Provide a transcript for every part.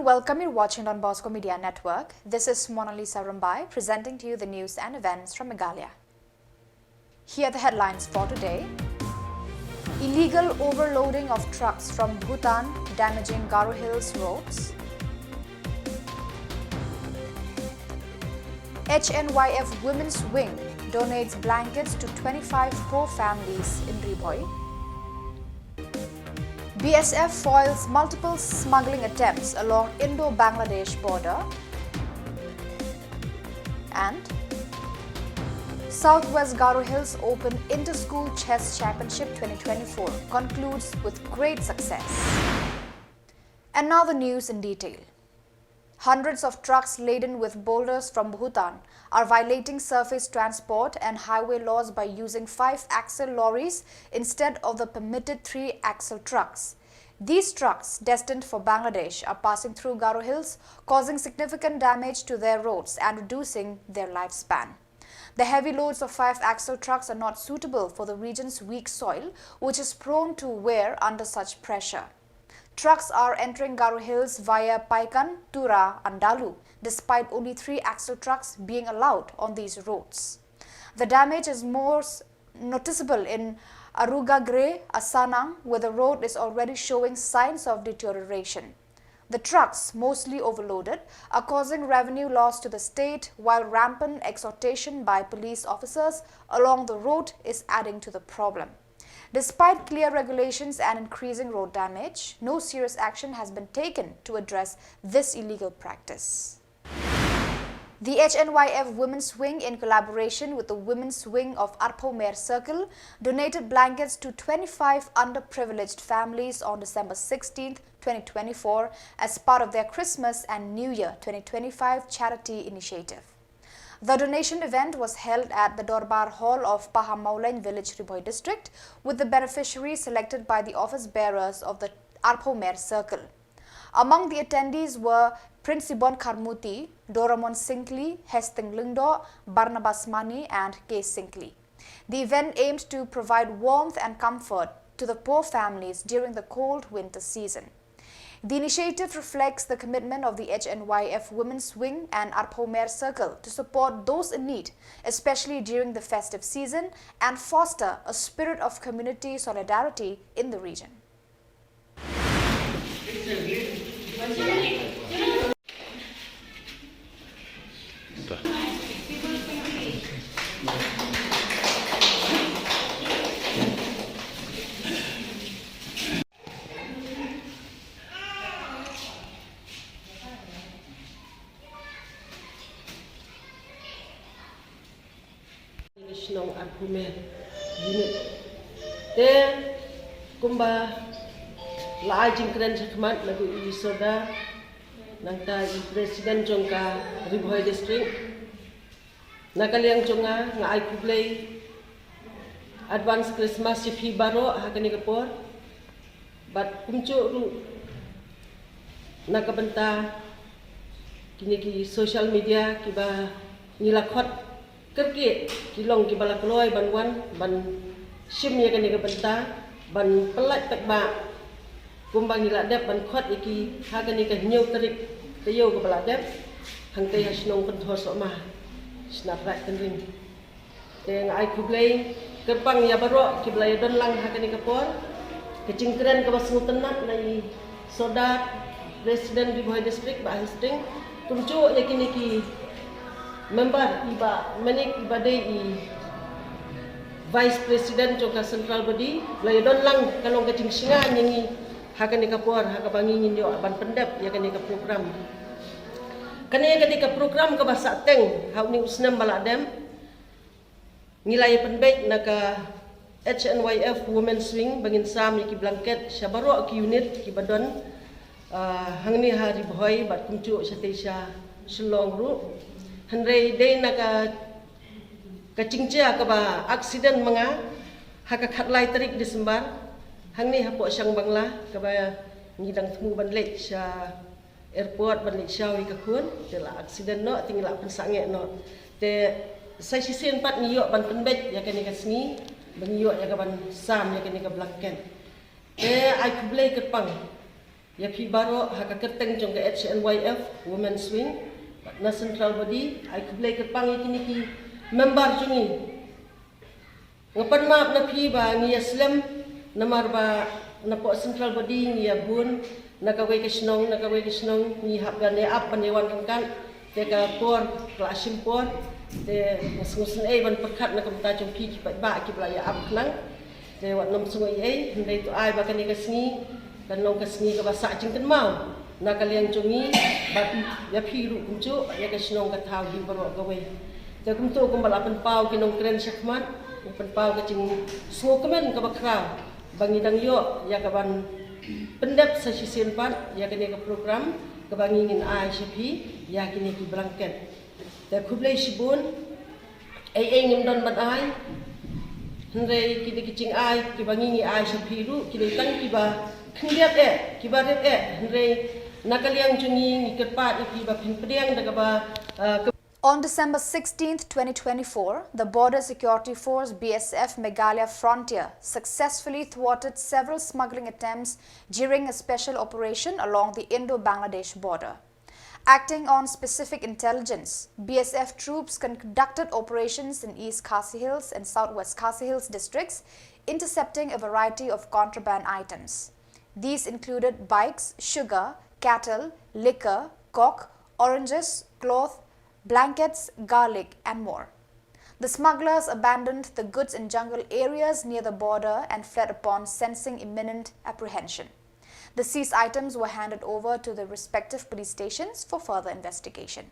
everyone, welcome you watching on Bosco Media Network. This is Mona Lisa Rambai presenting to you the news and events from Meghalaya. Here are the headlines for today. Illegal overloading of trucks from Bhutan damaging Garo Hills roads. HNYF Women's Wing donates blankets to 25 poor families in Ribhoi. BSF foils multiple smuggling attempts along Indo-Bangladesh border. And Southwest Garo Hills Open Inter-School Chess Championship 2024 concludes with great success. And now the news in detail. Hundreds of trucks laden with boulders from Bhutan are violating surface transport and highway laws by using 5-axle lorries instead of the permitted 3-axle trucks. These trucks, destined for Bangladesh, are passing through Garo Hills, causing significant damage to their roads and reducing their lifespan. The heavy loads of 5-axle trucks are not suitable for the region's weak soil, which is prone to wear under such pressure. Trucks are entering Garo Hills via Paikan, Tura and Dalu, despite only 3-axle trucks being allowed on these roads. The damage is most noticeable in Arugagre, Asanang, where the road is already showing signs of deterioration. The trucks, mostly overloaded, are causing revenue loss to the state, while rampant exhortation by police officers along the road is adding to the problem. Despite clear regulations and increasing road damage, no serious action has been taken to address this illegal practice. The HNYF Women's Wing, in collaboration with the Women's Wing of Arpomer Circle, donated blankets to 25 underprivileged families on December 16, 2024 as part of their Christmas and New Year 2025 charity initiative. The donation event was held at the Dorbar Hall of Pahamaulain Village, Ribhoi district, with the beneficiaries selected by the office bearers of the Arpomer Circle. Among the attendees were Prince Ibon Karmuti, Doramon Sinkli, Hesting Lingdo, Barnabas Mani and K. Sinkli. The event aimed to provide warmth and comfort to the poor families during the cold winter season. The initiative reflects the commitment of the HNYF Women's Wing and Arpomer Circle to support those in need, especially during the festive season, and foster a spirit of community solidarity in the region. Shillong Arpomer unit. Then, kumba la jingkran sakmat lagu isoda nangta presiden jongka Ribhoi district. Nakaliang jonga nga ay kublay advance Christmas si baro hakani kapor. But kumcu ru nakabenta kini ki social media kiba nilakot kerki kilong kibala kloy banwan ban sim ya kani kapenta ban pelat takba kumbang ila dep ban khot iki hakani ka nyau tarik tayo kabala dep hangkai hasnong penthor sokma snap rak tenring teng ai kublai kerpang ya baro kiblai don lang hakani kapor kecingkren ka basuntenat nai soda presiden Ribhoi district ba hosting tumcu yakini ki member iba menik ibadai i vice president joka central body layadon lang kalong kacing singa nyangi hakani kapor hakabangi nginyo ban pendap ya kani ka program program ka basa teng hauni usnam baladem ngilai penbek naka HNYF Women's Wing bangin sam ki blanket syabaro ki unit ki badon hangni hari Ribhoi bat kumcu satesha Shillong ru Henry day naga kacingcia kaba aksiden menga haka khatlai tarik Desember hangni hapo sang bangla kaba ngidang temu banlek sha airport banlek shawi ka khun tela aksiden no tingla pensange no te sai sisen pat niyo ban penbet ya kani kasni bangiyo ya ka ban sam ya kani ka blanket te ai kublai kerpang ya phi baro hakakerteng jong ke HNYF Women's Wing na central body ai kublai ke pangi kini ki member jungi ngapan map na phi ba ngi Islam namar ba na po central body ngi abun na kawai ke Shillong ni habgane ap panewan kan te ka por klasim por te ngusun ai ban perkat na kamta jong phi ki ba ki bla ya ap klang te wat nom sungoi ai ndai to ai ba kan ni kasni kan long kasni ka ba sa jing kan mau na kalian jungi ba ya phi ru kum chu ya ka Shillong ka thau hi baro kawai te kum to kum bala pen pau ki nong kren shakmat pen pau ka jing so kemen ka ba kraw bangi dang yo ya ka ban pendap sa sisian pat ya kene ka program ka bangi ngin ai shapi ya kini ki blanket te kublai shibun ai ngim don bat ai Hendai kita kicing ai, kita ngingi ai sepiru, kita tang kita kendiat kita red hendai nakaliang jungi ngikerpat kita penpediang dagaba. On December 16, 2024, the Border Security Force BSF Meghalaya Frontier successfully thwarted several smuggling attempts during a special operation along the Indo-Bangladesh border. Acting on specific intelligence, BSF troops conducted operations in East Khasi Hills and Southwest Khasi Hills districts, intercepting a variety of contraband items. These included bikes, sugar, cattle, liquor, coke, oranges, cloth, blankets, garlic, and more. The smugglers abandoned the goods in jungle areas near the border and fled upon sensing imminent apprehension. The seized items were handed over to the respective police stations for further investigation.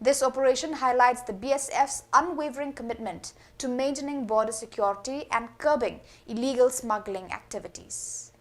This operation highlights the BSF's unwavering commitment to maintaining border security and curbing illegal smuggling activities.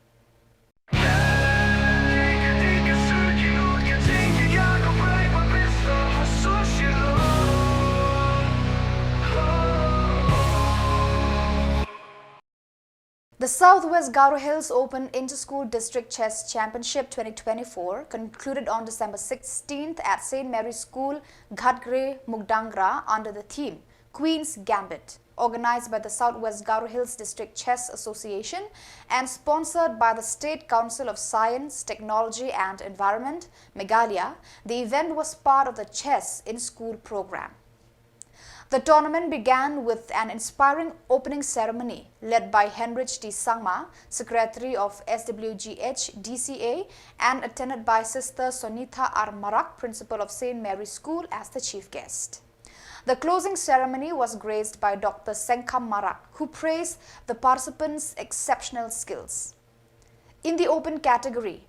The Southwest Garo Hills Open Inter-School District Chess Championship 2024 concluded on December 16th at St. Mary's School, Ghatgre, Mukdangra under the theme Queen's Gambit, organized by the Southwest Garo Hills District Chess Association and sponsored by the State Council of Science, Technology and Environment, Meghalaya. The event was part of the Chess in School program. The tournament began with an inspiring opening ceremony led by Henrich D. Sangma, Secretary of SWGH DCA, and attended by Sister Sonitha R. Marak, Principal of St. Mary's School, as the chief guest. The closing ceremony was graced by Dr. Senkam Marak, who praised the participants' exceptional skills. In the open category,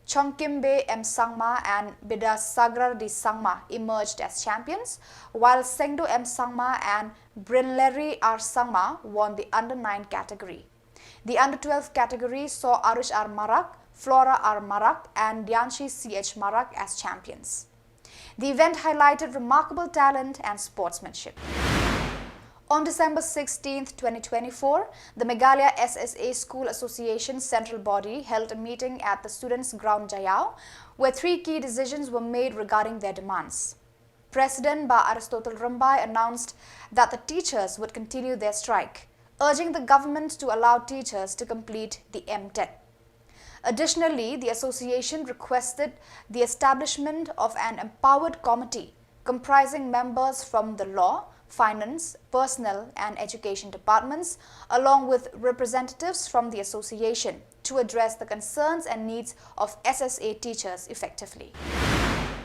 Chongkimbe M. Sangma and Bida Sagrar D. Sangma emerged as champions, while Sengdo M. Sangma and Brinleri R. Sangma won the under-9 category. The under-12 category saw Arush R. Marak, Flora R. Marak and Dianshi C.H. Marak as champions. The event highlighted remarkable talent and sportsmanship. On December 16, 2024, the Meghalaya SSA School Association Central Body held a meeting at the Students' Ground Jayao, where 3 key decisions were made regarding their demands. President Ba Aristotle Rambai announced that the teachers would continue their strike, urging the government to allow teachers to complete the MTET. Additionally, the association requested the establishment of an empowered committee comprising members from the law, finance, personnel and education departments, along with representatives from the association to address the concerns and needs of SSA teachers effectively.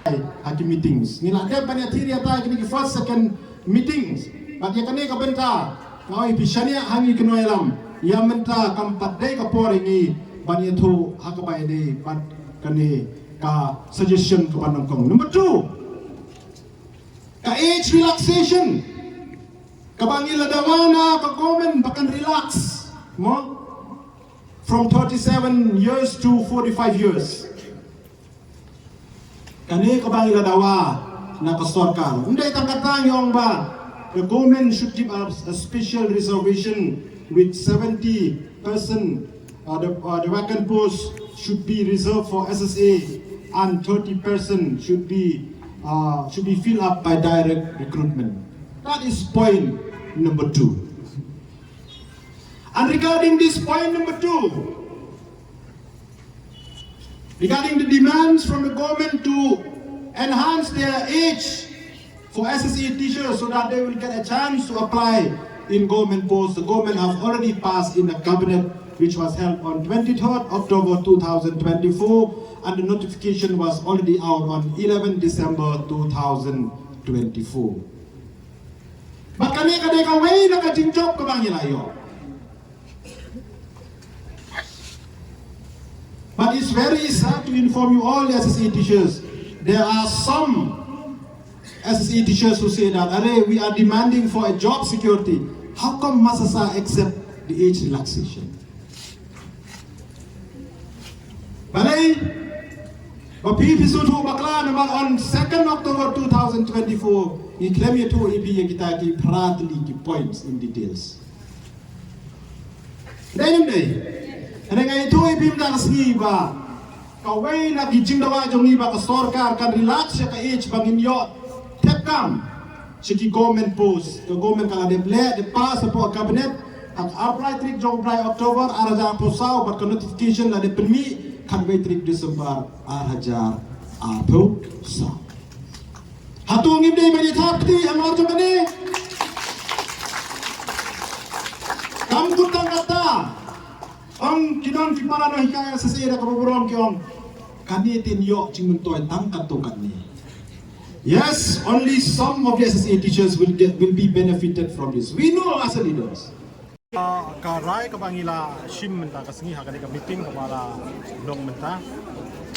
At the meetings, nilakay pa niya tiriya tayo kini first second meetings. At ya kani ka benta, ngaway pisanya hangi kinoelam, ya benta kampadday ka pori ni banyato hakabay de pat kani ka suggestion ka panangkong. Number 2, ka age relaxation. Kabangila dawana ka comment bakan relax mo from 37 years to 45 years. Kani kabangila dawa na kastorkan. Unday tangkatang yung ba the government should give us a special reservation with 70%. The vacant post should be reserved for SSA and 30% should be filled up by direct recruitment. That is point number 2. And regarding this point number 2, regarding the demands from the government to enhance their age for SSE teachers so that they will get a chance to apply in government posts. The government have already passed in the cabinet, which was held on 23rd October 2024, and the notification was already out on 11 December 2024. But kami kadang way na kajingjok ka bang ilayo. But it's very sad to inform you all SSE teachers, there are some SSE teachers who say that, we are demanding for a job security. How come Masasa accept the age relaxation? Balay, Bapi Pisutu Bakla naman on 2nd October 2024, in claim ito ibi kita ki pratli ki points in details. Then and ngay ito ibim na kasngi ba, kaway na gijing dawa jong iba ka sorkar kan relax siya ka age bangin yo, tepkam, siya ki government post, ka government kala de pass po cabinet, ang apply trik jong pray October, araja po sao, but ka notification la de permi, kan way trik December, araja po sao. Hatung ibday manitapti ang orjo mani. Kamkutang kata, ang kinang kipara na hikaya sa sira kabuburon kiyong kanitin yo chinguntoy tangkat to kani. Yes, only some of the SSA teachers will be benefited from this. We know as a leaders. Karai kabangila shim menta kasngi hakade ka meeting kabala long menta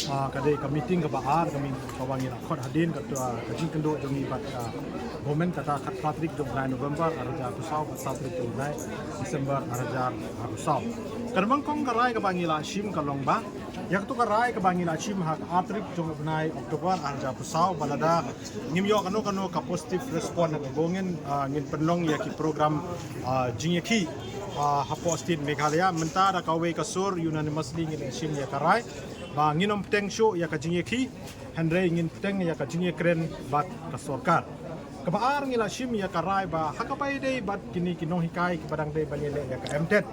kadai ka meeting ka baar kami kabangila khot hadin ka kajing kendo jongi bat ka government kata khat patrik jong 9 November araja kusau patrik jong 9 December araja kusau karmang kong karai kabangila shim kalong ba yak to karai kabangila shim hak atrik jong 9 October araja kusau balada ngimyo kanu ka positive response na gongin ngin penlong yaki program jingyaki hapostin Meghalaya mentara kawe kasur unanimously ngin shim ya karai ba nginom teng show ya ka jingyaki handre ngin teng ya ka jingyakren bat ka sorkar kabaar ngila shim ya karai ba hakapay day bat kini kinong hikay kibadang day banyele ya ka emtet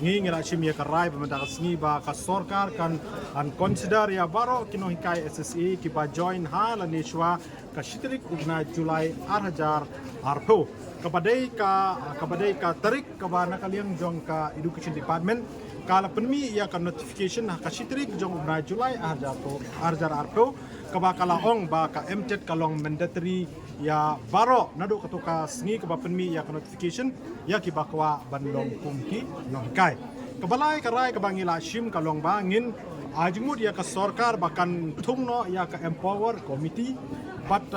ngi ngila shim ya karai ba manda kasngi ba ka sorkar kan an consider ya baro kinong hikay SSE kiba join hala nishwa ka shitrik ugna July 2000 arpo kabadai ka tarik kabana kaliang jong ka education department kala penmi ya ka notification ka shitrik jong ugna July 2000 arpo kabakala ong ba ka emtet kalong mandatory ya baro nado katuka sngi ka penmi ya ka notification ya kibakwa banlong kumki nongkai kabalai karai kabangila shim kalong bangin ajimud ya ka sorkar bakan thungno ya ka empower committee but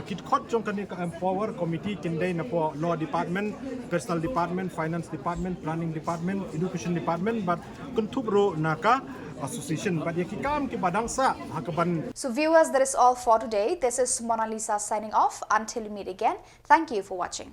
kit khot jong kani ka empower committee kindai na po law department, personal department, finance department, planning department, education department but kuntubro naka association but yakikam ki badangsa hakaban. So viewers, that is all for today. This is Mona Lisa signing off. Until we meet again, thank you for watching.